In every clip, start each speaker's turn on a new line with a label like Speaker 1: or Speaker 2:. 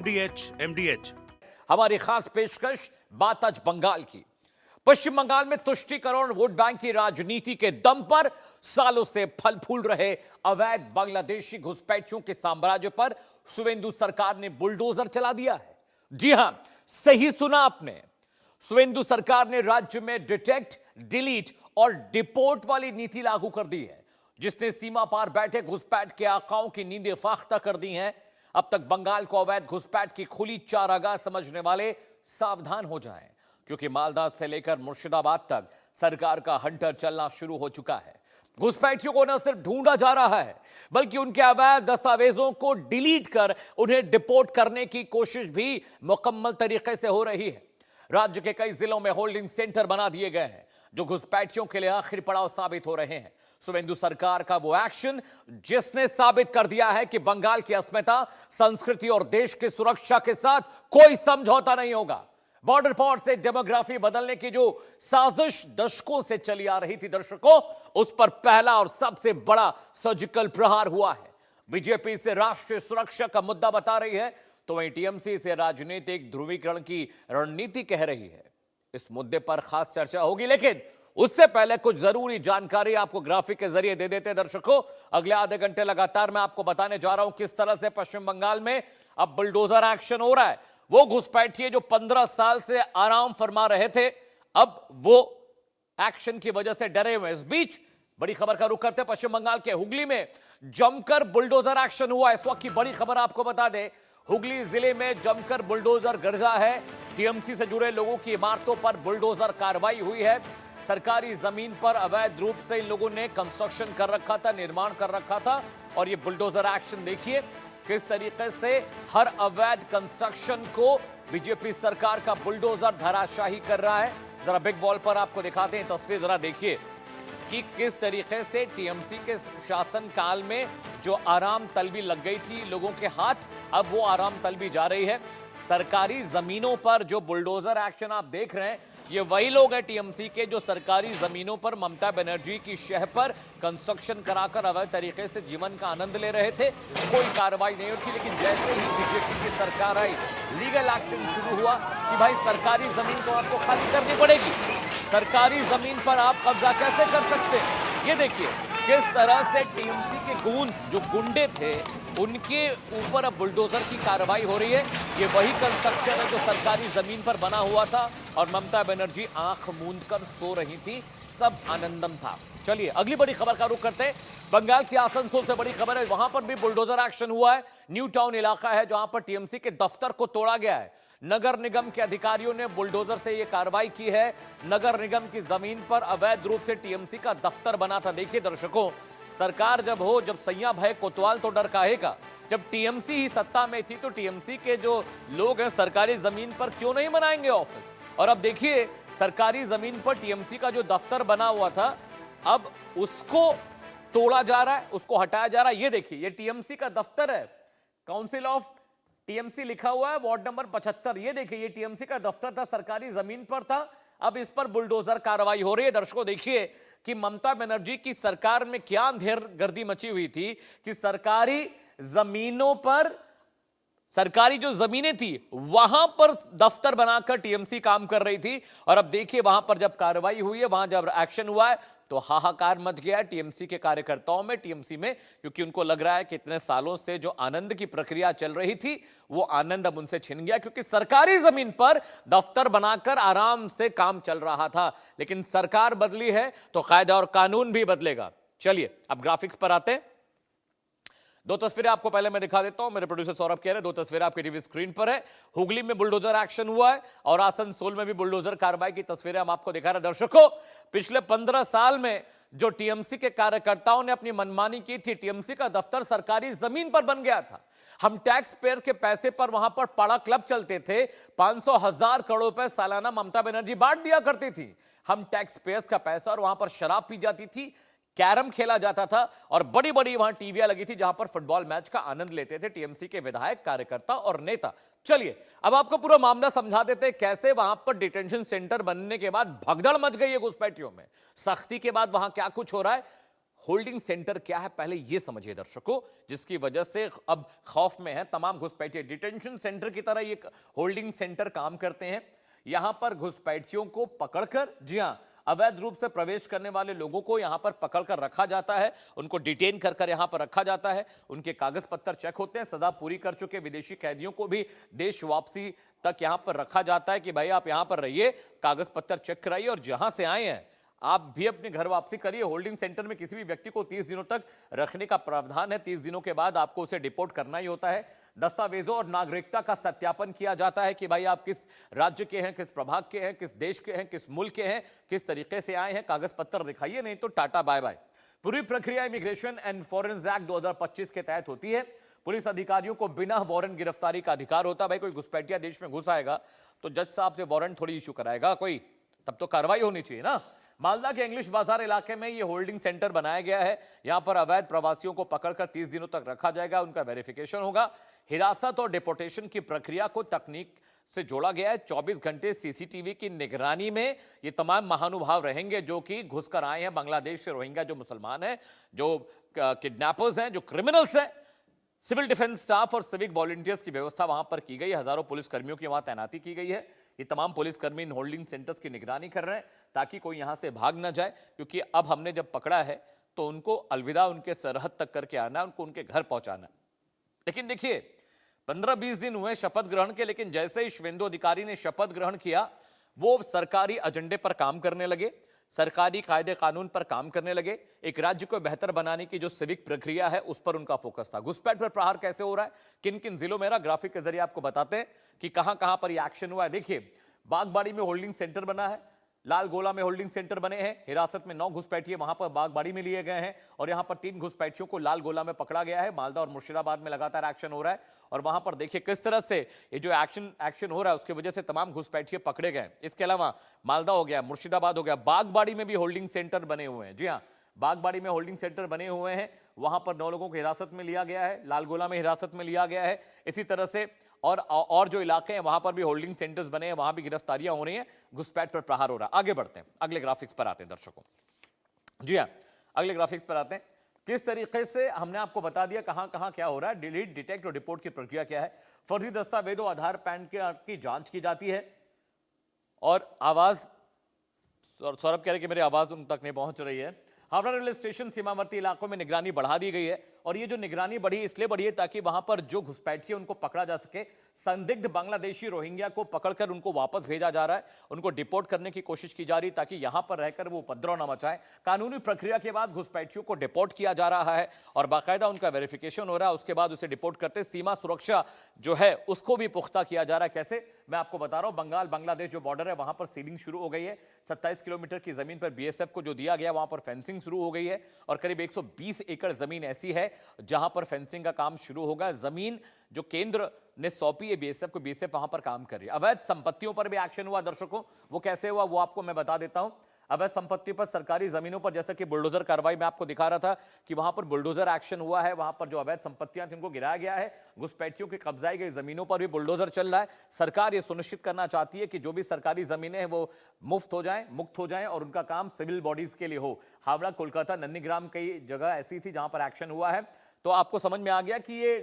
Speaker 1: एमडीएच
Speaker 2: हमारी खास पेशकश बात आज बंगाल की। पश्चिम बंगाल में तुष्टीकरण वोट बैंक की राजनीति के दम पर सालों से फल फूल रहे अवैध बांग्लादेशी घुसपैठियों के साम्राज्य पर शुवेंदु सरकार ने बुलडोजर चला दिया है। जी हां, सही सुना आपने। शुवेंदु सरकार ने राज्य में डिटेक्ट, डिलीट और डिपोर्ट वाली नीति लागू कर दी है, जिसने सीमा पार बैठे घुसपैठ के आकाओं की नींदें फाख्ता कर दी हैं। अब तक बंगाल को अवैध घुसपैठ की खुली चारागाह समझने वाले सावधान हो जाएं, क्योंकि मालदा से लेकर मुर्शिदाबाद तक सरकार का हंटर चलना शुरू हो चुका है। घुसपैठियों को न सिर्फ ढूंढा जा रहा है, बल्कि उनके अवैध दस्तावेजों को डिलीट कर उन्हें डिपोर्ट करने की कोशिश भी मुकम्मल तरीके से हो रही है। राज्य के कई जिलों में होल्डिंग सेंटर बना दिए गए हैं, जो घुसपैठियों के लिए आखिरी पड़ाव साबित हो रहे हैं। शुवेंदु सरकार का वो एक्शन जिसने साबित कर दिया है कि बंगाल की अस्मिता, संस्कृति और देश की सुरक्षा के साथ कोई समझौता नहीं होगा। बॉर्डर पोर्ट से डेमोग्राफी बदलने की जो साजिश दशकों से चली आ रही थी दर्शकों, उस पर पहला और सबसे बड़ा सर्जिकल प्रहार हुआ है। बीजेपी से राष्ट्रीय सुरक्षा का मुद्दा बता रही है, तो वहीं टीएमसी से राजनीतिक ध्रुवीकरण की रणनीति कह रही है। इस मुद्दे पर खास चर्चा होगी, लेकिन उससे पहले कुछ जरूरी जानकारी आपको ग्राफिक के जरिए दे देते हैं दर्शकों। अगले आधे घंटे लगातार मैं आपको बताने जा रहा हूं किस तरह से पश्चिम बंगाल में अब बुलडोजर एक्शन हो रहा है। वो घुसपैठिए जो 15 साल से आराम फरमा रहे थे, अब वो एक्शन की वजह से डरे हुए। इस बीच बड़ी खबर का रुख करते हैं। पश्चिम बंगाल के हुगली में जमकर बुलडोजर एक्शन हुआ। इस वक्त की बड़ी खबर आपको बता दें, हुगली जिले में जमकर बुलडोजर गरजा है। टीएमसी से जुड़े लोगों की इमारतों पर बुलडोजर कार्रवाई हुई है। सरकारी जमीन पर अवैध रूप से इन लोगों ने कंस्ट्रक्शन कर रखा था, निर्माण कर रखा था, और ये बुलडोजर एक्शन देखिए किस तरीके से हर अवैध कंस्ट्रक्शन को बीजेपी सरकार का बुलडोजर धराशाही कर रहा है। जरा बिग वॉल पर आपको दिखाते हैं तस्वीर, जरा देखिए कि किस तरीके से टीएमसी के शासन काल में जो आराम तलबी लग गई थी लोगों के हाथ, अब वो आराम तलबी जा रही है। सरकारी जमीनों पर जो बुलडोजर एक्शन आप देख रहे हैं, ये वही लोग हैं टीएमसी के जो सरकारी जमीनों पर ममता बनर्जी की शह पर कंस्ट्रक्शन कराकर अवैध तरीके से जीवन का आनंद ले रहे थे। कोई कार्रवाई नहीं होती, लेकिन जैसे ही बीजेपी की सरकार आई, लीगल एक्शन शुरू हुआ कि भाई सरकारी जमीन को आपको खाली करनी पड़ेगी, सरकारी जमीन पर आप कब्जा कैसे कर सकते हैं। ये देखिए किस तरह से टीएमसी के गूंज जो गुंडे थे उनके ऊपर अब बुलडोजर की कार्रवाई हो रही है। ये वही कंस्ट्रक्शन है जो सरकारी जमीन पर बना हुआ था और ममता बनर्जी आंख मूंद कर सो रही थी, सब आनंदम था। चलिए अगली बड़ी खबर का रुख करते हैं। बंगाल की आसनसोल से बड़ी खबर है, वहां पर भी बुलडोजर एक्शन हुआ है। न्यू टाउन इलाका है जहां पर टीएमसी के दफ्तर को तोड़ा गया है। नगर निगम के अधिकारियों ने बुलडोजर से यह कार्रवाई की है। नगर निगम की जमीन पर अवैध रूप से टीएमसी का दफ्तर बना था। देखिए दर्शकों, सरकार जब हो, जब सैया भय कोतवाल तो डर काहेगा। जब टीएमसी ही सत्ता में थी तो टीएमसी के जो लोग हैं सरकारी जमीन पर क्यों नहीं बनाएंगे ऑफिस। और अब देखिए सरकारी जमीन पर टीएमसी का जो दफ्तर बना हुआ था, अब उसको तोड़ा जा रहा है, उसको हटाया जा रहा है। ये देखिए ये टीएमसी का दफ्तर है, काउंसिल ऑफ टीएमसी लिखा हुआ है, वार्ड नंबर 75। ये देखिए ये टीएमसी का दफ्तर था, सरकारी जमीन पर था, अब इस पर बुलडोजर कार्रवाई हो रही है। दर्शकों देखिए कि ममता बनर्जी की सरकार में क्या अंधेरगर्दी मची हुई थी कि सरकारी जमीनों पर, सरकारी जो जमीनें थी वहां पर दफ्तर बनाकर टीएमसी काम कर रही थी। और अब देखिए वहां पर जब कार्रवाई हुई है, वहां जब एक्शन हुआ है, तो हाहाकार मच गया है टीएमसी के कार्यकर्ताओं में, टीएमसी में, क्योंकि उनको लग रहा है कि इतने सालों से जो आनंद की प्रक्रिया चल रही थी वो आनंद अब उनसे छिन गया, क्योंकि सरकारी जमीन पर दफ्तर बनाकर आराम से काम चल रहा था। लेकिन सरकार बदली है तो कायदा और कानून भी बदलेगा। चलिए अब ग्राफिक्स पर आते हैं। दो तस्वीरें आपको पहले मैं दिखा देता हूं, मेरे प्रोड्यूसर सौरभ कह रहे हैं, दो तस्वीरें आपकी टीवी स्क्रीन पर है। हुगली में बुलडोजर एक्शन हुआ है और आसनसोल में भी बुलडोजर कार्रवाई की तस्वीरें हम आपको दिखा रहे हैं। दर्शकों पिछले 15 साल में जो टीएमसी के कार्यकर्ताओं ने अपनी मनमानी की थी, टीएमसी का दफ्तर सरकारी जमीन पर बन गया था। हम टैक्स पेयर के पैसे पर वहां पर पाड़ा क्लब चलते थे, 500,000 करोड़ रुपए सालाना ममता बनर्जी बांट दिया करती थी। हम टैक्स पेयर्स का पैसा, और वहां पर शराब पी जाती थी, कैरम खेला जाता था, और बड़ी बड़ी वहां टीवियां लगी थी जहां पर फुटबॉल मैच का आनंद लेते थे टीएमसी के विधायक, कार्यकर्ता और नेता। चलिए अब आपको पूरा मामला समझा देते हैं कैसे वहां पर डिटेंशन सेंटर बनने के बाद भगदड़ मच गई है घुसपैठियों में, सख्ती के बाद वहां क्या कुछ हो रहा है। होल्डिंग सेंटर क्या है पहले यह समझिए दर्शकों, जिसकी वजह से अब खौफ में है तमाम घुसपैठिए। डिटेंशन सेंटर की तरह ये होल्डिंग सेंटर काम करते हैं। यहां पर घुसपैठियों को पकड़कर, जी हां, अवैध रूप से प्रवेश करने वाले लोगों को यहां पर पकड़कर रखा जाता है, उनको डिटेन कर यहां पर रखा जाता है, उनके कागज पत्तर चेक होते हैं। सजा पूरी कर चुके विदेशी कैदियों को भी देश वापसी तक यहां पर रखा जाता है कि भाई आप यहां पर रहिए, कागज पत्तर चेक कराइए और जहां से आए हैं आप भी अपने घर वापसी करिए। होल्डिंग सेंटर में किसी भी व्यक्ति को 30 दिनों तक रखने का प्रावधान है। 30 दिनों के बाद आपको उसे डिपोर्ट करना ही होता है। दस्तावेजों और नागरिकता का सत्यापन किया जाता है कि भाई आप किस राज्य के हैं, किस प्रभाग के हैं, किस देश के हैं, किस मुल्क के हैं, किस तरीके से आए हैं, कागज पत्तर दिखाइए, नहीं तो टाटा बाय बाय। पूरी प्रक्रिया इमिग्रेशन एंड फॉरेन्स एक्ट 2025 के तहत होती है। पुलिस अधिकारियों को बिना वारंट गिरफ्तारी का अधिकार होता है। भाई कोई घुसपैठिया देश में घुस आएगा तो जज साहब से वारंट थोड़ी इशू कराएगा कोई, तब तो कार्रवाई होनी चाहिए ना। मालदा के इंग्लिश बाजार इलाके में यह होल्डिंग सेंटर बनाया गया है। यहां पर अवैध प्रवासियों को पकड़कर 30 दिनों तक रखा जाएगा, उनका वेरिफिकेशन होगा। हिरासत और डिपोर्टेशन की प्रक्रिया को तकनीक से जोड़ा गया है। 24 घंटे सीसीटीवी की निगरानी में ये तमाम महानुभाव रहेंगे जो कि घुसकर आए हैं बांग्लादेश से। रोहिंग्या जो मुसलमान हैं, जो किडनैपर्स हैं, जो क्रिमिनल्स हैं। सिविल डिफेंस स्टाफ और सिविक वॉलंटियर्स की व्यवस्था वहां पर की गई। हजारों पुलिस कर्मियों की वहां तैनाती की गई है। ये तमाम पुलिसकर्मी इन होल्डिंग सेंटर्स की निगरानी कर रहे हैं ताकि कोई यहां से भाग ना जाए, क्योंकि अब हमने जब पकड़ा है तो उनको अलविदा उनके सरहद तक करके आना है, उनको उनके घर पहुंचाना है। लेकिन देखिए 15-20 दिन हुए शपथ ग्रहण के, लेकिन जैसे ही शुभेंदु अधिकारी ने शपथ ग्रहण किया वो सरकारी एजेंडे पर काम करने लगे, सरकारी कायदे कानून पर काम करने लगे। एक राज्य को बेहतर बनाने की जो सिविक प्रक्रिया है उस पर उनका फोकस था। घुसपैठ पर प्रहार कैसे हो रहा है, किन किन जिलों में, ग्राफिक के जरिए आपको बताते हैं कि कहां कहां पर यह एक्शन हुआ है। देखिए बागबाड़ी में होल्डिंग सेंटर बना है, लाल गोला में होल्डिंग सेंटर बने हैं। हिरासत में 9 घुसपैठिए वहां पर बागबाड़ी में लिए गए हैं और यहां पर 3 घुसपैठियों को लाल गोला में पकड़ा गया है। मालदा और मुर्शिदाबाद में लगातार एक्शन हो रहा है और वहां पर देखिए किस तरह से ये जो एक्शन हो रहा है उसकी वजह से तमाम घुसपैठिए पकड़े गए। इसके अलावा मालदा हो गया, मुर्शिदाबाद हो गया, बागबाड़ी में भी होल्डिंग सेंटर बने हुए हैं। जी हाँ, बागबाड़ी में होल्डिंग सेंटर बने हुए हैं। वहां पर 9 लोगों को हिरासत में लिया गया है, लालगोला में हिरासत में लिया गया है। इसी तरह से और जो इलाके हैं वहां पर भी होल्डिंग सेंटर्स बने हैं, वहां भी गिरफ्तारियां हो रही हैं, घुसपैठ पर प्रहार हो रहा है। आगे बढ़ते हैं, अगले ग्राफिक्स पर आते हैं दर्शकों। जी हाँ, अगले ग्राफिक्स पर आते हैं। किस तरीके से हमने आपको बता दिया कहां कहां क्या हो रहा है। डिलीट, डिटेक्ट और रिपोर्ट की प्रक्रिया क्या है। फर्जी दस्तावेजों, आधार, पैन की जांच की जाती है। और आवाज, सौरभ कह रहे कि मेरी आवाज उन तक नहीं पहुंच रही है। हावड़ा रेलवे स्टेशन सीमावर्ती इलाकों में निगरानी बढ़ा दी गई है और ये जो निगरानी बढ़ी इसलिए बढ़ी है ताकि वहां पर जो घुसपैठिए उनको पकड़ा जा सके। संदिग्ध बांग्लादेशी रोहिंग्या को पकड़कर उनको वापस भेजा जा रहा है, उनको डिपोर्ट करने की कोशिश की जा रही ताकि यहां पर रहकर वो उपद्रव न मचाए। कानूनी प्रक्रिया के बाद घुसपैठियों को डिपोर्ट किया जा रहा है और बाकायदा उनका वेरिफिकेशन हो रहा है, उसके बाद उसे डिपोर्ट करते। सीमा सुरक्षा जो है उसको भी पुख्ता किया जा रहा है। कैसे, मैं आपको बता रहा हूं, बंगाल बांग्लादेश जो बॉर्डर है वहां पर सीलिंग शुरू हो गई है। 27 किलोमीटर की जमीन पर बीएसएफ को जो दिया गया वहां पर फेंसिंग शुरू हो गई है और करीब 120 एकड़ जमीन ऐसी है जहां पर फेंसिंग का काम शुरू होगा। जमीन जो केंद्र ने सौंपी है बीएसएफ को, बीएसएफ वहां पर काम कर रही है। अवैध संपत्तियों पर भी एक्शन हुआ दर्शकों, वो कैसे हुआ वो आपको मैं बता देता हूं। अवैध संपत्ति पर, सरकारी जमीनों पर, जैसा कि बुलडोजर कार्रवाई में आपको दिखा रहा था कि वहां पर बुलडोजर एक्शन हुआ है। वहां पर जो अवैध संपत्तियां थी उनको गिराया गया है। घुसपैठियों की कब्जाई गई जमीनों पर भी बुलडोजर चल रहा है। सरकार ये सुनिश्चित करना चाहती है कि जो भी सरकारी जमीनें हैं वो मुफ्त हो जाएं और उनका काम सिविल बॉडीज के लिए हो। हावड़ा, कोलकाता, नंदीग्राम कई जगह ऐसी थी जहां पर एक्शन हुआ है। तो आपको समझ में आ गया कि ये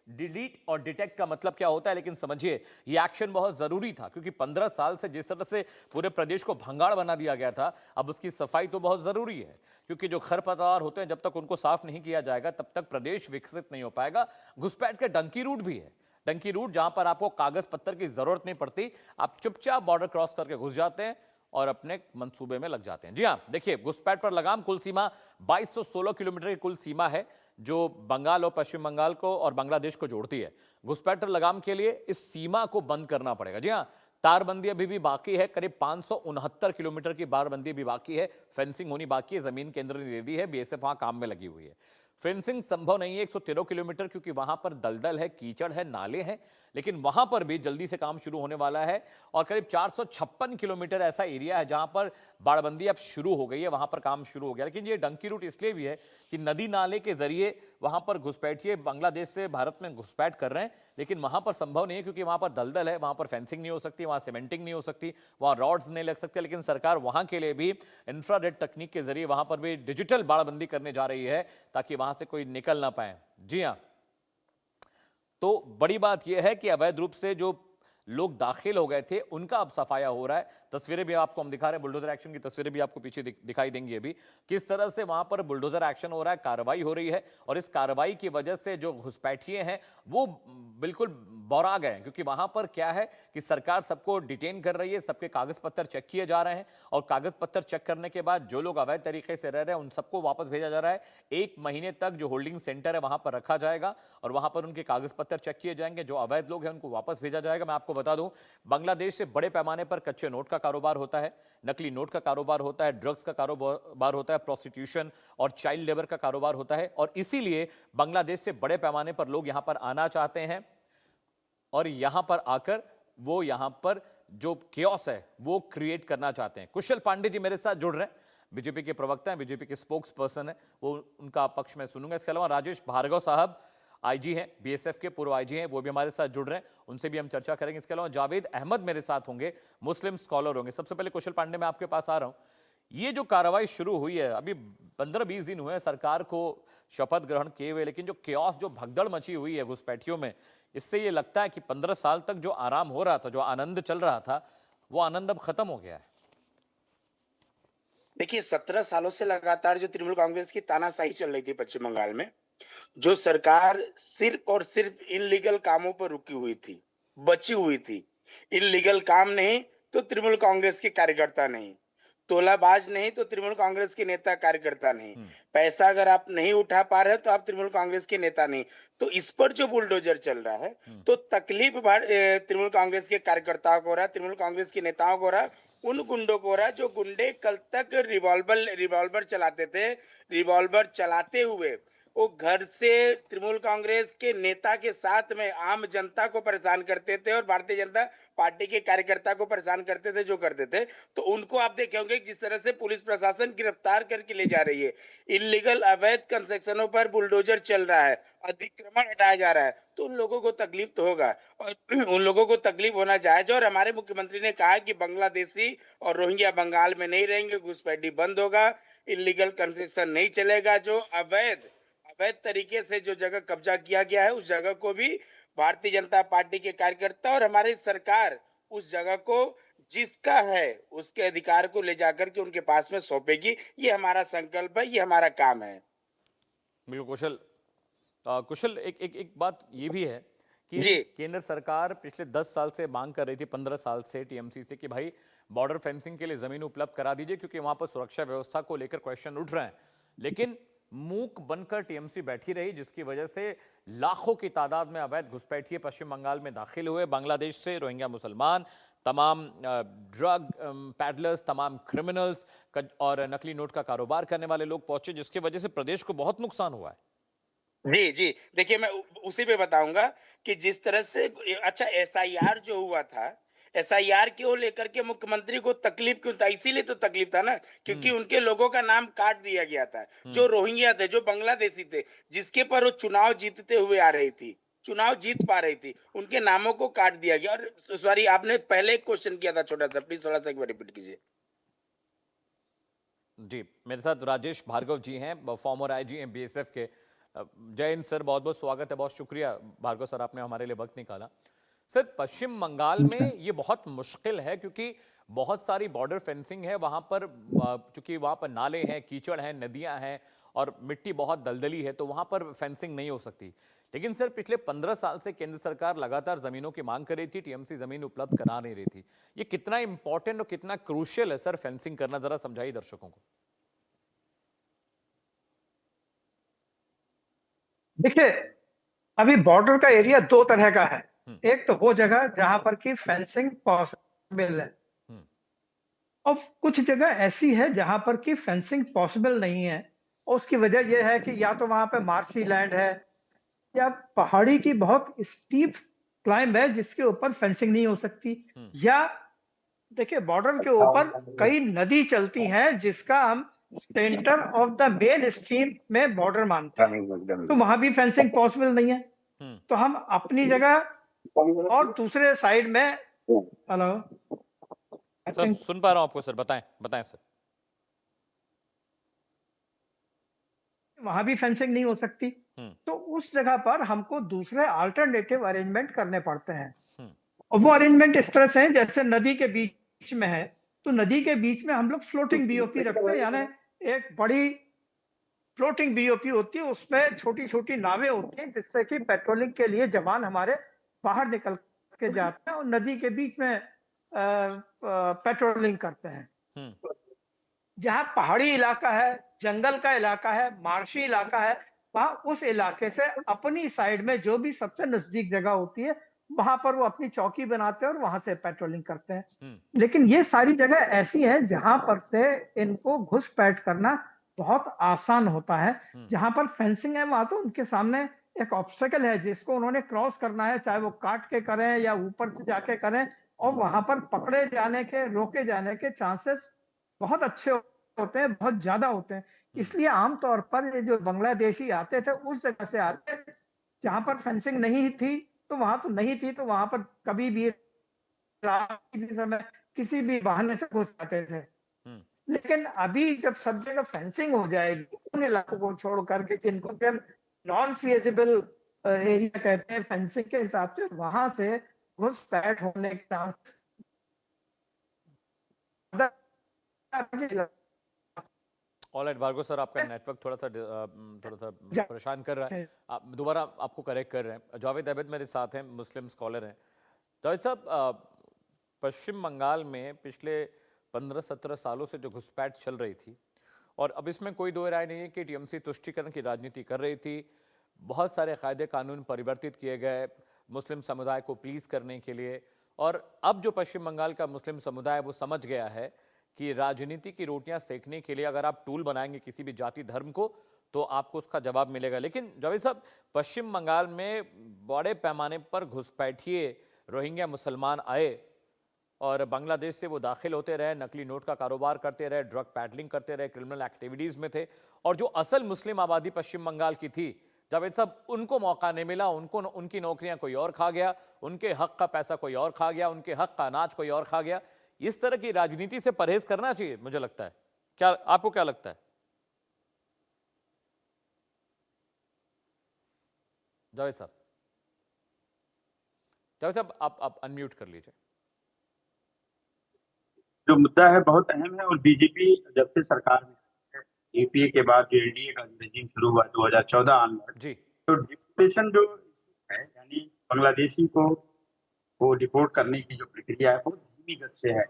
Speaker 2: डिलीट और डिटेक्ट का मतलब क्या होता है। लेकिन समझिए ये एक्शन बहुत जरूरी था क्योंकि 15 साल से जिस तरह से पूरे प्रदेश को भंगाड़ बना दिया गया था, अब उसकी सफाई तो बहुत जरूरी है क्योंकि जो खरपतवार होते हैं जब तक उनको साफ नहीं किया जाएगा तब तक प्रदेश विकसित नहीं हो पाएगा। घुसपैठ के डंकी रूट भी है, डंकी रूट जहां पर आपको कागज पत्तर की जरूरत नहीं पड़ती, आप चुपचाप बॉर्डर क्रॉस करके घुस जाते हैं और अपने मंसूबे में लग जाते हैं। जी हां, देखिए घुसपैठ पर लगाम। कुल सीमा 2216 किलोमीटर की कुल सीमा है जो बंगाल और पश्चिम बंगाल को और बांग्लादेश को जोड़ती है। घुसपैठ पर लगाम के लिए इस सीमा को बंद करना पड़ेगा। जी हां, तारबंदी अभी भी बाकी है, करीब 569 किलोमीटर की बारबंदी भी बाकी है, फेंसिंग होनी बाकी है। जमीन केंद्र ने दे दी है, बीएसएफ वहां काम में लगी हुई है। फेंसिंग संभव नहीं है 113 किलोमीटर क्योंकि वहां पर दलदल है, कीचड़ है, नाले हैं। लेकिन वहां पर भी जल्दी से काम शुरू होने वाला है और करीब 456 किलोमीटर ऐसा एरिया है जहां पर बाड़बंदी अब शुरू हो गई है, वहां पर काम शुरू हो गया। लेकिन ये डंकी रूट इसलिए भी है कि नदी नाले के जरिए वहां पर घुसपैठिए बांग्लादेश से भारत में घुसपैठ कर रहे हैं, लेकिन वहां पर संभव नहीं है क्योंकि वहां पर दलदल है, वहां पर फेंसिंग नहीं हो सकती, वहां सीमेंटिंग नहीं हो सकती, वहां रॉड्स नहीं लग सकते। लेकिन सरकार वहां के लिए भी इंफ्रारेड तकनीक के जरिए वहां पर भी डिजिटल बाड़बंदी करने जा रही है ताकि वहां से कोई निकल ना पाए। जी हाँ, तो बड़ी बात यह है कि अवैध रूप से जो लोग दाखिल हो गए थे उनका अब सफाया हो रहा है। तस्वीरें भी आपको हम दिखा रहे हैं, बुलडोजर एक्शन की तस्वीरें भी आपको पीछे दिखाई देंगी अभी, किस तरह से वहां पर बुलडोजर एक्शन हो रहा है, कार्रवाई हो रही है। और इस कार्रवाई की वजह से जो घुसपैठिए हैं वो बिल्कुल बौरा गए, क्योंकि वहां पर क्या है कि सरकार सबको डिटेन कर रही है, सबके कागज पत्तर चेक किए जा रहे हैं और कागज पत्तर चेक करने के बाद जो लोग अवैध तरीके से रह रहे हैं उन सबको वापस भेजा जा रहा है। 1 महीने तक जो होल्डिंग सेंटर है वहां पर रखा जाएगा और वहां पर उनके कागज पत्तर चेक किए जाएंगे। जो अवैध लोग हैं उनको वापस भेजा जाएगा। मैं आपको बता दूं, बांग्लादेश से बड़े पैमाने पर कच्चे नोट का कारोबार होता है, नकली नोट का कारोबार होता है, ड्रग्स का कारोबार होता है, प्रोस्टिट्यूशन और चाइल्ड लेबर का कारोबार होता है। और इसीलिए बांग्लादेश से बड़े पैमाने पर लोग यहां पर आना चाहते हैं और यहां पर आकर वो यहां पर जो केओस है वो क्रिएट करना चाहते हैं। कुशल पांडे जी मेरे साथ जुड़ रहे हैं, बीजेपी के प्रवक्ता हैं, बीजेपी के स्पोक्स पर्सन है, वो उनका पक्ष में सुनूंगा। इसके अलावा राजेश भार्गव साहब आईजी हैं, बीएसएफ के पूर्व आईजी हैं, वो भी हमारे साथ जुड़ रहे हैं, उनसे भी हम चर्चा करेंगे। इसके अलावा जावेद अहमद मेरे साथ होंगे, मुस्लिम स्कॉलर होंगे। सबसे पहले कुशल पांडे मैं आपके पास आ रहा हूं, ये जो कार्रवाई शुरू हुई है, अभी 15-20 दिन हुए हैं सरकार को शपथ ग्रहण किए हुए, लेकिन जो केओस, जो भगदड़ मची हुई है घुसपैठियों में, इससे ये लगता है कि 15 साल तक जो आराम हो रहा था, जो आनंद चल रहा था, वो आनंद अब खत्म हो गया है।
Speaker 1: देखिए 17 सालों से लगातार जो तृणमूल कांग्रेस की तानाशाही चल रही थी पश्चिम बंगाल में, जो सरकार सिर्फ और सिर्फ इनलीगल कामों पर रुकी हुई थी, बची हुई थी। इनलीगल काम नहीं तो तृणमूल कांग्रेस के कार्यकर्ता नहीं, तोलाबाज नहीं तो तृणमूल कांग्रेस के नेता कार्यकर्ता नहीं, पैसा अगर आप नहीं उठा पा रहे तो आप तृणमूल कांग्रेस के नेता नहीं। तो इस पर जो बुलडोजर चल रहा है, तो तकलीफ तृणमूल कांग्रेस के कार्यकर्ताओं को हो रहा है, तृणमूल कांग्रेस के नेताओं को हो रहा है, उन गुंडों को हो रहा है जो गुंडे कल तक रिवॉल्वर चलाते थे। रिवॉल्वर चलाते हुए वो घर से तृणमूल कांग्रेस के नेता के साथ में आम जनता को परेशान करते थे और भारतीय जनता पार्टी के कार्यकर्ता को परेशान करते थे, जो करते थे। तो उनको आप देखे होंगे जिस तरह से पुलिस प्रशासन गिरफ्तार करके ले जा रही है, इलीगल अवैध कंस्ट्रक्शनों पर बुलडोजर चल रहा है, अतिक्रमण हटाया जा रहा है, तो उन लोगों को तकलीफ तो होगा और उन लोगों को तकलीफ होना जायज है। और हमारे मुख्यमंत्री ने कहा कि बांग्लादेशी और रोहिंग्या बंगाल में नहीं रहेंगे, घुसपैठी बंद होगा, इलीगल कंस्ट्रक्शन नहीं चलेगा। जो अवैध तरीके से जो जगह कब्जा किया गया है उस जगह को भी भारतीय जनता पार्टी के कार्यकर्ता और हमारी सरकार उस जगह को जिसका है उसके अधिकार को ले जाकर के उनके पास में सौंपेगी। ये हमारा संकल्प है, ये हमारा काम है।
Speaker 2: बिल्कुल कुशल। कुशल, एक बात ये भी है कि
Speaker 1: जी
Speaker 2: केंद्र सरकार पिछले 10 साल से मांग कर रही थी, 15 साल से टीएमसी से, कि भाई बॉर्डर फेंसिंग के लिए जमीन उपलब्ध करा दीजिए क्योंकि वहां पर सुरक्षा व्यवस्था को लेकर क्वेश्चन उठ रहे हैं। लेकिन मूक बनकर टीएमसी बैठी रही, जिसकी वजह से लाखों की तादाद में अवैध घुसपैठिए पश्चिम बंगाल में दाखिल हुए। बांग्लादेश से रोहिंग्या मुसलमान, तमाम ड्रग पैडलर्स, तमाम क्रिमिनल्स और नकली नोट का कारोबार करने वाले लोग पहुंचे, जिसकी वजह से प्रदेश को बहुत नुकसान हुआ है।
Speaker 1: जी जी, देखिए मैं उसी पे बताऊंगा कि जिस तरह से अच्छा एसआईआर जो हुआ था, एसआईआर को लेकर के मुख्यमंत्री को तकलीफ क्यों था? इसीलिए तो तकलीफ था ना, क्योंकि उनके लोगों का नाम काट दिया गया था, जो रोहिंग्या थे, जो बांग्लादेशी थे, जिसके पर वो चुनाव जीतते हुए आ रही थी, चुनाव जीत पा रही थी, उनके नामों को काट दिया गया। और सॉरी, आपने पहले एक क्वेश्चन किया था छोटा सा, प्लीज थोड़ा सा एक बार रिपीट कीजिए।
Speaker 2: जी, मेरे साथ राजेश भार्गव जी हैं, फॉर्मर आईजी हैं बीएसएफ के। जय हिंद सर, बहुत बहुत स्वागत है, बहुत शुक्रिया भार्गव सर, आपने हमारे लिए वक्त निकाला। सर, पश्चिम बंगाल में ये बहुत मुश्किल है क्योंकि बहुत सारी बॉर्डर फेंसिंग है वहां पर, क्योंकि वहां पर नाले हैं, कीचड़ हैं, नदियां हैं और मिट्टी बहुत दलदली है, तो वहां पर फेंसिंग नहीं हो सकती। लेकिन सर, पिछले 15 साल से केंद्र सरकार लगातार जमीनों की मांग कर रही थी, टीएमसी जमीन उपलब्ध करा नहीं रही थी। ये कितना इंपॉर्टेंट और कितना क्रूशियल है सर फेंसिंग करना, जरा समझाइए दर्शकों को।
Speaker 3: देखिए, अभी बॉर्डर का एरिया दो तरह का है। एक तो वो जगह जहां पर की फेंसिंग पॉसिबल है और कुछ जगह ऐसी है जहां पर की फेंसिंग पॉसिबल नहीं है। और उसकी वजह यह है कि या तो वहां पे मार्शी लैंड है या पहाड़ी की बहुत स्टीप क्लाइम है जिसके ऊपर फेंसिंग नहीं हो सकती, या देखिए बॉर्डर के ऊपर कई नदी चलती हैं जिसका हम centre of the main stream में बॉर्डर मानते हैं, तो वहां भी फेंसिंग पॉसिबल नहीं है। तो हम अपनी जगह और दूसरे साइड में, हेलो आई
Speaker 2: सर
Speaker 3: थिंक,
Speaker 2: सुन पा रहा हूं आपको सर, बताएं बताएं सर।
Speaker 3: वहां भी फेंसिंग नहीं हो सकती, तो उस जगह पर हमको दूसरे अल्टरनेटिव अरेंजमेंट करने पड़ते हैं। और वो अरेंजमेंट इस तरह से है जैसे नदी के बीच में है, तो नदी के बीच में हम लोग फ्लोटिंग बीओपी रखते हैं, यानी एक बड़ी फ्लोटिंग बीओपी होती है, उसमें छोटी छोटी नावें होती हैं जिससे कि पेट्रोलिंग के लिए जवान हमारे बाहर निकल के जाते हैं और नदी के बीच में पेट्रोलिंग करते हैं। जहाँ पहाड़ी इलाका है, जंगल का इलाका है, मार्शी इलाका है, वहां उस इलाके से अपनी साइड में जो भी सबसे नजदीक जगह होती है वहां पर वो अपनी चौकी बनाते हैं और वहां से पेट्रोलिंग करते हैं। लेकिन ये सारी जगह ऐसी है जहां पर से इनको घुसपैठ करना बहुत आसान होता है। जहां पर फेंसिंग है वहां तो उनके सामने एक ऑब्स्टेकल है जिसको उन्होंने क्रॉस करना है, चाहे वो काट के करें या ऊपर से जाके करें, और वहां पर पकड़े जाने के, रोके जाने के चांसेस बहुत अच्छे होते हैं, बहुत ज्यादा होते हैं। इसलिए आमतौर पर ये जो बांग्लादेशी आते थे उस जगह से आते, जहां पर फेंसिंग नहीं थी तो वहां तो नहीं थी, तो वहां पर कभी भी रात के समय किसी भी बहाने से घुस आते थे। लेकिन अभी जब सब जगह फेंसिंग हो जाएगी उन इलाकों को छोड़ करके जिनको कि हम नॉन फीजिबल एरिया कहते हैं फेंसिंग के हिसाब से, वहां से घुसपैठ होने के चांस
Speaker 2: ऑलराइट भार्गव सर, आपका नेटवर्क थोड़ा सा परेशान कर रहा है। आप दोबारा आपको करेक्ट कर रहे हैं। जावेद अहमद मेरे साथ हैं, मुस्लिम स्कॉलर हैं। जावेद साहब, पश्चिम बंगाल में पिछले 15-17 सालों से जो घुसपैठ चल रही थी, और अब इसमें कोई दो राय नहीं है कि टीएमसी तुष्टीकरण की राजनीति कर रही थी। बहुत सारे कायदे कानून परिवर्तित किए गए मुस्लिम समुदाय को प्लीज करने के लिए, और अब जो पश्चिम बंगाल का मुस्लिम समुदाय वो समझ गया है कि राजनीति की रोटियां सेकने के लिए अगर आप टूल बनाएंगे किसी भी जाति धर्म को तो आपको उसका जवाब मिलेगा। लेकिन जावेद साहब, पश्चिम बंगाल में बड़े पैमाने पर घुसपैठिए रोहिंग्या मुसलमान आए और बांग्लादेश से वो दाखिल होते रहे, नकली नोट का कारोबार करते रहे, ड्रग पैडलिंग करते रहे, क्रिमिनल एक्टिविटीज में थे, और जो असल मुस्लिम आबादी पश्चिम बंगाल की थी, जावेद साहब, उनको मौका नहीं मिला, उनको उनकी नौकरियां कोई और खा गया, उनके हक का पैसा कोई और खा गया, उनके हक का अनाज कोई और खा गया। इस तरह की राजनीति से परहेज करना चाहिए मुझे लगता है। क्या आपको क्या लगता है जावेद साहब? जावेद साहब, आप अनम्यूट कर लीजिए।
Speaker 4: जो मुद्दा है बहुत अहम है, और बीजेपी जब से सरकार में यूपीए के बाद जो एनडीए का रेजिम शुरू हुआ 2014 ऑनवर्ड
Speaker 2: जी,
Speaker 4: तो डिपोर्टेशन जो है, यानी बांग्लादेशी को डिपोर्ट करने की जो प्रक्रिया है बहुत धीमी गति से है।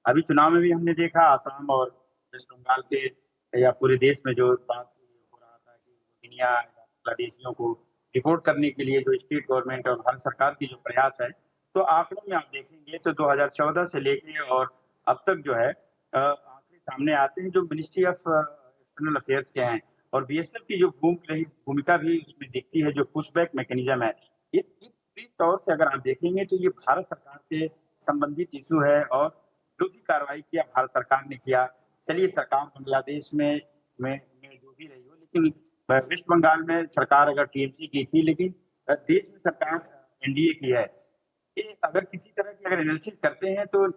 Speaker 4: अभी चुनाव में भी हमने देखा आसाम और वेस्ट बंगाल के या पूरे देश में जो बात हो रहा था कि रोहिंग्या या बांग्लादेशियों को डिपोर्ट करने के लिए जो स्टेट गवर्नमेंट और भारत सरकार की जो प्रयास है, तो आंकड़ों में आप देखेंगे तो 2014 से लेके और अब तक जो है आंकड़े सामने आते हैं जो मिनिस्ट्री ऑफ एक्सटर्नल अफेयर्स के हैं, और बीएसएफ की जो भूमिका भी उसमें दिखती है, जो पुशबैक मैकेनिज्म है। ये पूरी तौर से अगर आप देखेंगे तो ये भारत सरकार से संबंधित इशू है, और जो भी कार्रवाई किया भारत सरकार ने किया। चलिए, सरकार बांग्लादेश में जो भी रही हो, लेकिन वेस्ट बंगाल में सरकार अगर टीएमसी की थी, लेकिन देश में सरकार एनडीए की है। ये अगर किसी तरह की अगर एनालिसिस करते हैं तो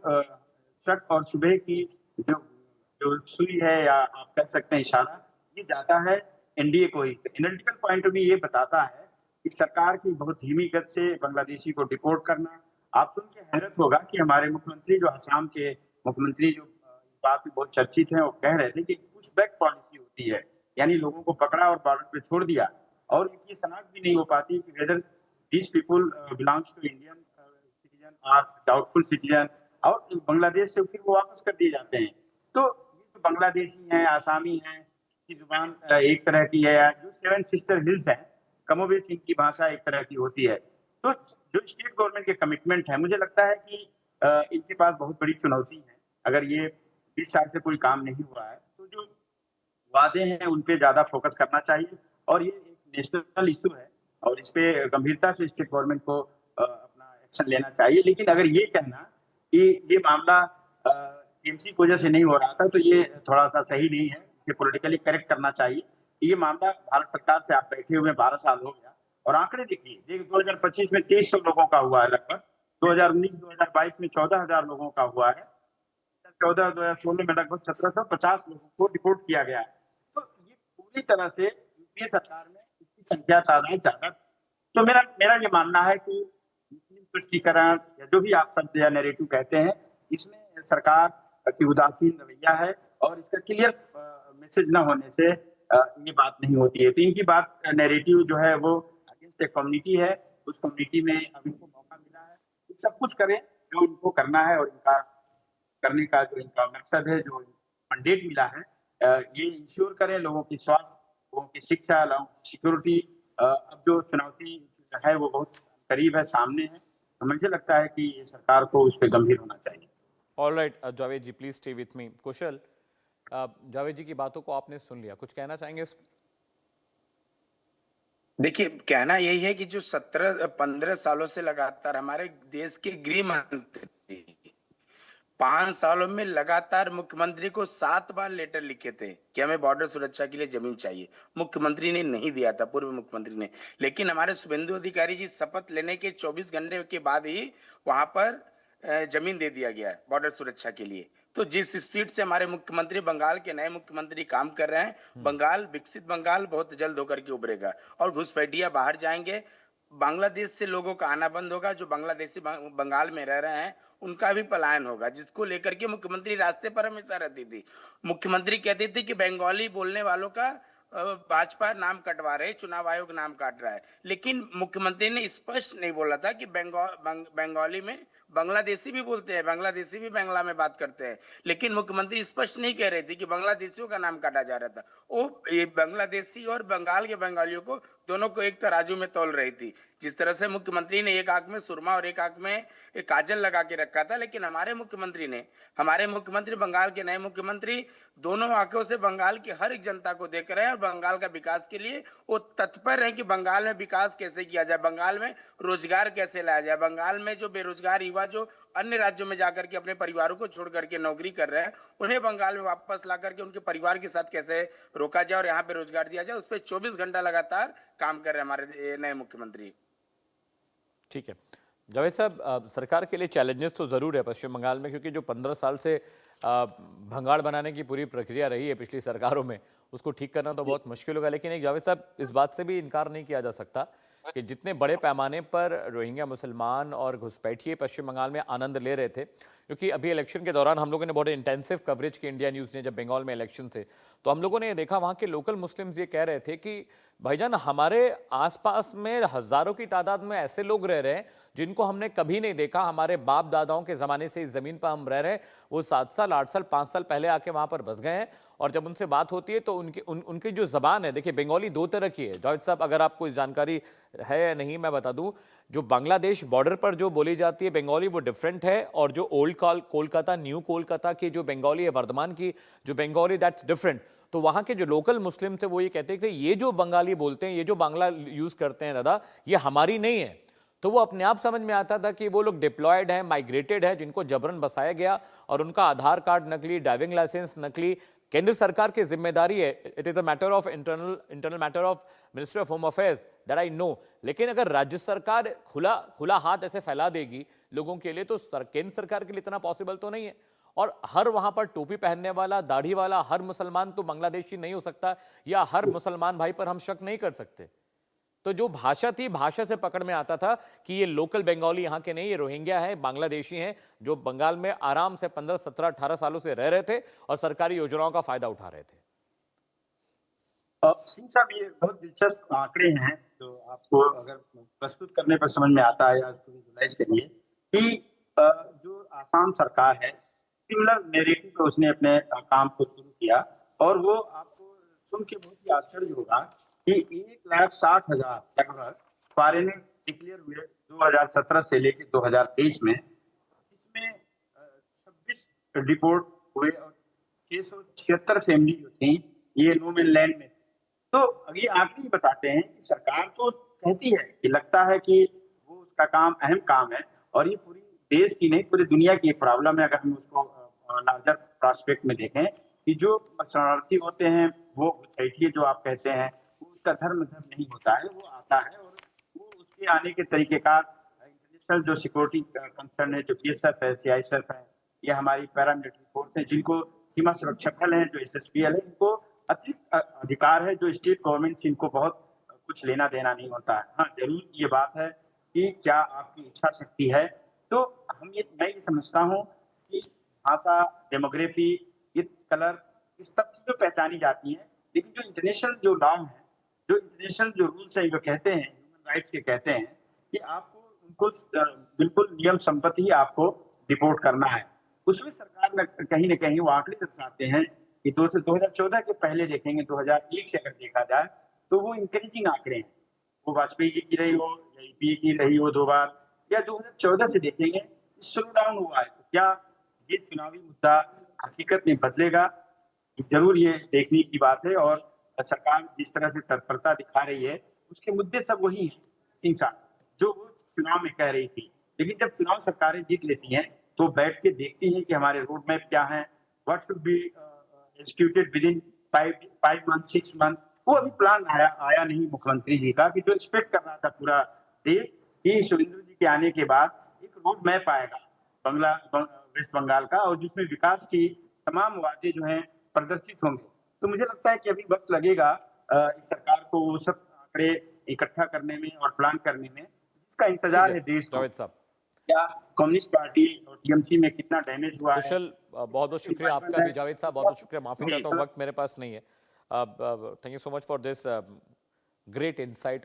Speaker 4: शक और शुबह की जो जो सुई है, या आप कह सकते हैं इशारा, ये जाता है एनडीए को ही। तो एनालिटिकल पॉइंट ऑफ व्यू ये बताता है कि सरकार की बहुत धीमी गति से बांग्लादेशी को डिपोर्ट करना। आप सुन के हैरत होगा कि हमारे मुख्यमंत्री, जो असम के मुख्यमंत्री, जो बात में बहुत चर्चित है, वो कह रहे थे कि पुश बैक पॉलिसी होती है, यानी लोगों को पकड़ा और बॉर्डर पे छोड़ दिया, और इनकी शनाख्त भी नहीं हो पाती कि whether these people belongs to Indian citizen और डाउटफुल सिटीजन, और बांग्लादेश से फिर वो वापस कर दिए जाते हैं। तो ये तो बांग्लादेशी हैं, आसामी हैं, की जुबान एक तरह की है, जो सेवन सिस्टर हिल्स है कमोबेश इनकी भाषा एक तरह की होती है। तो जो स्टेट गवर्नमेंट के कमिटमेंट है, मुझे लगता है कि इनके पास बहुत बड़ी चुनौती है। अगर ये 20 साल से कोई काम नहीं हुआ है तो जो वादे हैं उन पे ज्यादा फोकस करना चाहिए, और ये एक नेशनल इशू है, और इस पे गंभीरता से स्टेट गवर्नमेंट को अपना एक्शन लेना चाहिए। लेकिन अगर ये कहना कि ये मामला टीएमसी की वजह से नहीं हो रहा था, तो ये थोड़ा सा सही नहीं है। इसे पॉलिटिकली करेक्ट करना चाहिए। ये मामला भारत सरकार से आप बैठे हुए 12 साल हो गया, और आंकड़े देखिए 2025 में 2300 लोगों का हुआ है लगभग, 2019-2022 में 14,000 लोगों का हुआ है, 2014-2016 में लगभग 1750 लोगों को डिपोर्ट किया गया है। तो ये पूरी तरह से यूपीए सरकार में इसकी संख्या तादाद ज्यादा। तो मेरा मेरा ये मानना है कि मुस्लिम तुष्टीकरण या जो भी आप शब्द या नैरेटिव कहते हैं, इसमें सरकार की उदासीन रवैया है, और इसका क्लियर मैसेज न होने से ये बात नहीं होती है। तो इनकी बात नैरेटिव जो है वो अगेंस्ट एक कम्युनिटी है, उस कम्युनिटी में अब इनको मौका मिला है, ये सब कुछ करें जो इनको करना है, और इनका करने का जो इनका मकसद है, जो मैंडेट मिला है, ये इंश्योर करें लोगों की स्वास्थ्य, लोगों की शिक्षा, लोगों की सिक्योरिटी। अब जो चुनौती है वो बहुत करीब है, सामने है, तो मुझे लगता है कि ये सरकार को उस पर गंभीर होना चाहिए।
Speaker 2: Alright Javed ji, please stay with me. Kushal, Javed ji की बातों को आपने सुन लिया, कुछ कहना चाहेंगे इस?
Speaker 1: देखिए, कहना यही है कि जो 17-15 सालों से लगातार हमारे देश के गृह मंत्री 5 सालों में लगातार मुख्यमंत्री को 7 बार लेटर लिखे थे कि हमें बॉर्डर सुरक्षा के लिए जमीन चाहिए। मुख्यमंत्री ने नहीं दिया था, पूर्व मुख्यमंत्री ने। लेकिन हमारे शुभेंदु अधिकारी जी शपथ लेने के 24 घंटे के बाद ही वहां पर जमीन दे दिया गया है बॉर्डर सुरक्षा के लिए। तो जिस स्पीड से हमारे मुख्यमंत्री, बंगाल के नए मुख्यमंत्री काम कर रहे हैं, बंगाल, विकसित बंगाल बहुत जल्द होकर के उभरेगा, और घुसपैठिया बाहर जाएंगे। बांग्लादेश से लोगों का आना बंद होगा। जो बांग्लादेशी बंगाल में रह रहे हैं, उनका भी पलायन होगा, जिसको लेकर के मुख्यमंत्री रास्ते पर हमेशा रहती थी। मुख्यमंत्री कहती थी कि बंगाली बोलने वालों का भाजपा नाम कटवा रहे, चुनाव आयोग नाम काट रहा है। लेकिन मुख्यमंत्री ने स्पष्ट नहीं बोला था कि बंगाली में बांग्लादेशी भी बोलते हैं, बांग्लादेशी भी बांग्ला में बात करते हैं। लेकिन मुख्यमंत्री स्पष्ट नहीं कह रही थी कि बांग्लादेशियों का नाम काटा जा रहा था। वो ये बांग्लादेशी और बंगाल के बंगालियों को दोनों को एक तराजू में तौल रही थी। जिस तरह से मुख्यमंत्री ने एक आंख में सुरमा और एक आंख में एक काजल लगा के रखा था, लेकिन हमारे मुख्यमंत्री बंगाल के नए मुख्यमंत्री दोनों आंखों से बंगाल की हर एक जनता को देख रहे हैं, और बंगाल का विकास के लिए वो तत्पर है कि बंगाल में विकास कैसे किया जाए, बंगाल में रोजगार कैसे लाया जाए, बंगाल में जो बेरोजगार युवा जो अन्य राज्यों में जाकर के अपने परिवारों को छोड़ करके नौकरी कर रहे हैं, उन्हें बंगाल में वापस ला करके उनके परिवार के साथ कैसे रोका जाए और यहाँ पे रोजगार दिया जाए, उस पर 24 घंटा लगातार काम कर रहे हैं हमारे नए मुख्यमंत्री।
Speaker 2: ठीक है जावेद साहब, सरकार के लिए चैलेंजेस तो जरूर है पश्चिम बंगाल में, क्योंकि जो 15 साल से भंगाड़ बनाने की पूरी प्रक्रिया रही है पिछली सरकारों में, उसको ठीक करना तो बहुत मुश्किल होगा। लेकिन एक जावेद साहब, इस बात से भी इनकार नहीं किया जा सकता कि जितने बड़े पैमाने पर रोहिंग्या मुसलमान और घुसपैठिए पश्चिम बंगाल में आनंद ले रहे थे, क्योंकि अभी इलेक्शन के दौरान हम लोगों ने बहुत इंटेंसिव कवरेज की इंडिया न्यूज़ ने, जब बंगाल में इलेक्शन थे, तो हम लोगों ने देखा वहाँ के लोकल मुस्लिम्स ये कह रहे थे कि भाईजान, हमारे आसपास में हजारों की तादाद में ऐसे लोग रह रहे हैं जिनको हमने कभी नहीं देखा। हमारे बाप दादाओं के ज़माने से इस ज़मीन पर हम रह रहे हैं, वो 7 साल 8 साल 5 साल पहले आके वहाँ पर बस गए हैं। और जब उनसे बात होती है तो उनकी जो ज़बान है, देखिए बंगाली 2 तरह की है जावेद साहब, अगर आपको जानकारी है या नहीं मैं बता दूं। जो बांग्लादेश बॉर्डर पर जो बोली जाती है बंगाली, वो डिफरेंट है, और जो ओल्ड कोलकाता, न्यू कोलकाता की जो बंगाली है, वर्धमान की जो बंगाली, दैट्स डिफरेंट। तो वहाँ के जो लोकल मुस्लिम थे वो ये कहते हैं कि ये जो बंगाली बोलते हैं, ये जो बांग्ला यूज़ करते हैं दादा, ये हमारी नहीं है। तो वो अपने आप समझ में आता था कि वो लोग डिप्लॉयड है, माइग्रेटेड है, जिनको जबरन बसाया गया, और उनका आधार कार्ड नकली, ड्राइविंग लाइसेंस नकली। केंद्र सरकार की जिम्मेदारी है, it is a matter of internal matter of ministry of home affairs, that I know. लेकिन अगर राज्य सरकार खुला हाथ ऐसे फैला देगी लोगों के लिए, तो केंद्र सरकार के लिए इतना पॉसिबल तो नहीं है। और हर वहां पर टोपी पहनने वाला, दाढ़ी वाला हर मुसलमान तो बांग्लादेशी नहीं हो सकता, या हर मुसलमान भाई पर हम शक नहीं कर सकते। तो जो भाषा थी, भाषा से पकड़ में आता था कि ये लोकल बंगाली यहाँ के नहीं, ये रोहिंग्या है, बांग्लादेशी हैं, जो बंगाल में आराम से 15, 17, 18 सालों से रह रहे थे और सरकारी योजनाओं का फायदा उठा रहे थे।
Speaker 4: सिंह साहब, ये बहुत दिलचस्प आंकड़े हैं, तो आपको अगर प्रस्तुत करने पर समझ में आता है या उसको विजुलाइज करिए कि जो आसाम सरकार है, सिमिलर नैरेटिव पे उसने अपने काम को शुरू किया, और वो आपको सुन के बहुत ही आश्चर्य होगा कि 1,60,000 लगभग फॉरेनर डिक्लेयर हुए 2017 से लेकर 2023 में। इसमें 26 डिपोर्ट हुए, और 676 फैमिली जो थी ये नो मैन लैंड में। तो ये आंकड़े ही बताते हैं कि सरकार तो कहती है कि लगता है कि वो उसका काम अहम काम है, और ये पूरी देश की नहीं पूरी दुनिया की एक प्रॉब्लम है। अगर हम उसको लार्जर प्रोस्पेक्ट में देखें कि जो शरणार्थी होते हैं वो घुसपैठिए जो आप कहते हैं उसका धर्म नहीं होता है, वो आता है और वो उसके आने के तरीकेकार इंटरनेशनल जो सिक्योरिटी कंसर्न है, जो बीएसएफ है, सीआईएसएफ है, या हमारी पैरामिलिट्री फोर्स है, जिनको सीमा सुरक्षा बल है, जो एसएसपीएल है, इनको अतिरिक्त अधिकार है जो स्टेट गवर्नमेंट से इनको बहुत कुछ लेना देना नहीं होता है। हाँ, जरूर ये बात है कि क्या आपकी इच्छा शक्ति है, तो मैं ये समझता हूँ कि भाषा, डेमोग्राफी, ये कलर, इस सब चीजें पहचानी जाती हैं, लेकिन जो इंटरनेशनल जो लॉ है, जो इंटरनेशनल जो रूल्स है, जो कहते हैं ह्यूमन राइट्स के कहते हैं कि आपको उनको बिल्कुल नियम संपत्ति ही आपको रिपोर्ट करना है। उसमें सरकार कहीं न कहीं वो आंकड़े दर्शाते हैं कि 2014 के पहले देखेंगे, 2001 से अगर देखा जाए तो वो इंक्रीजिंग आंकड़े हैं। वो वाजपेयी जी की रही हो या यूपीए की रही हो 2 बार, या 2014 से देखेंगे स्लो डाउन हुआ है। तो क्या ये चुनावी मुद्दा हकीकत में बदलेगा? जरूर ये देखने की बात है। और सरकार जिस तरह से तत्परता दिखा रही है उसके मुद्दे सब वही हैं 3 साल जो वो चुनाव में कह रही थी। लेकिन जब चुनाव सरकारें जीत लेती हैं तो बैठ के देखती हैं कि हमारे रोड मैप क्या है, what should be executed with in 5 month 6 month. वो अभी प्लान आया नहीं मुख्यमंत्री जी का कि जो एक्सपेक्ट कर रहा था पूरा देश कि सुरेंद्र जी के आने के बाद एक रोड मैप आएगा वेस्ट बंगाल का, और जिसमें विकास की तमाम वादे जो हैं प्रदर्शित होंगे। तो मुझे लगता है कि अभी वक्त लगेगा इस सरकार को वो सब आंकड़े इकट्ठा करने में और प्लान करने में, जिसका इंतजार है देश को।
Speaker 2: जावेद साहब,
Speaker 4: क्या कम्युनिस्ट पार्टी और टीएमसी में कितना डैमेज हुआ है।
Speaker 2: कुशल, बहुत बहुत शुक्रिया आपका भी। जावेद साहब, बहुत बहुत शुक्रिया। माफी चाहता हूँ, वक्त मेरे पास नहीं है। Thank you so much for this great insight.